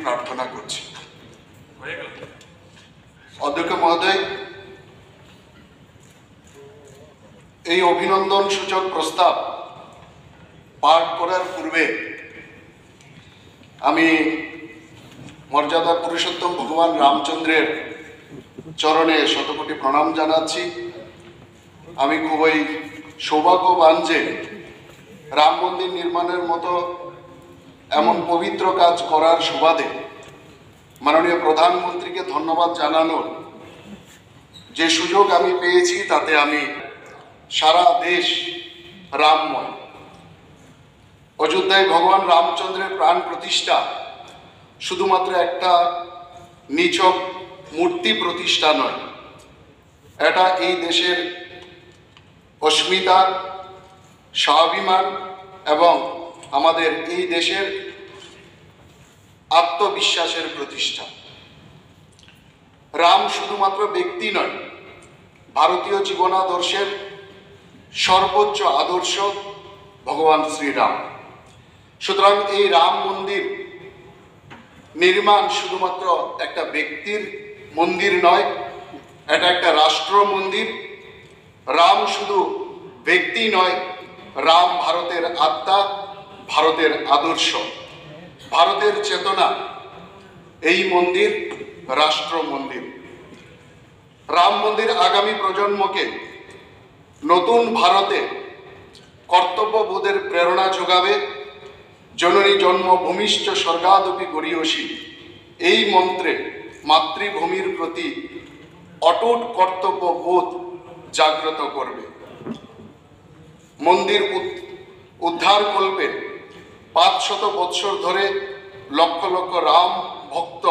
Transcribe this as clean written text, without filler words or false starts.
প্রার্থনা করছি। অধ্যক্ষ মহোদয়, এই অভিনন্দন সূচক প্রস্তাব পাঠ করার পূর্বে আমি মর্যাদা পুরুষোত্তম ভগবান রামচন্দ্রের চরণে শতকোটি প্রণাম জানাচ্ছি। আমি খুবই সৌভাগ্যবান যে রাম মন্দির নির্মাণের মতো এমন পবিত্র কাজ করার সুবাদে মাননীয় প্রধানমন্ত্রীকে ধন্যবাদ জানানোর যে সুযোগ আমি পেয়েছি, তাতে আমি সারা দেশ রামময়। অযোধ্যায় ভগবান রামচন্দ্রের প্রাণ প্রতিষ্ঠা শুধুমাত্র একটা নিছক মূর্তি প্রতিষ্ঠা নয়, এটা এই দেশের অস্মিতা, স্বাভিমান এবং আমাদের এই দেশের আত্মবিশ্বাসের প্রতিষ্ঠা। রাম শুধুমাত্র ব্যক্তি নয়, ভারতীয় জীবনাদর্শের সর্বোচ্চ আদর্শ ভগবান শ্রীরাম। সুতরাং এই রাম মন্দির নির্মাণ শুধুমাত্র একটা ব্যক্তির মন্দির নয়, এটা একটা রাষ্ট্র মন্দির। রাম শুধু ব্যক্তি নয়, রাম ভারতের আত্মা, ভারতের আদর্শ, ভারতের চেতনা। এই মন্দির রাষ্ট্র মন্দির। রাম মন্দির আগামী প্রজন্মকে নতুন ভারতে কর্তব্যবোধের প্রেরণা যোগাবে। জননী জন্মভূমিশ্চ স্বর্গাদপি গরীয়সী, এই মন্ত্রে মাতৃভূমির প্রতি অটুট কর্তব্যবোধ জাগ্রত করবে। মন্দির উদ্ধারকল্পে 500 বৎসর ধরে লক্ষ লক্ষ রাম ভক্ত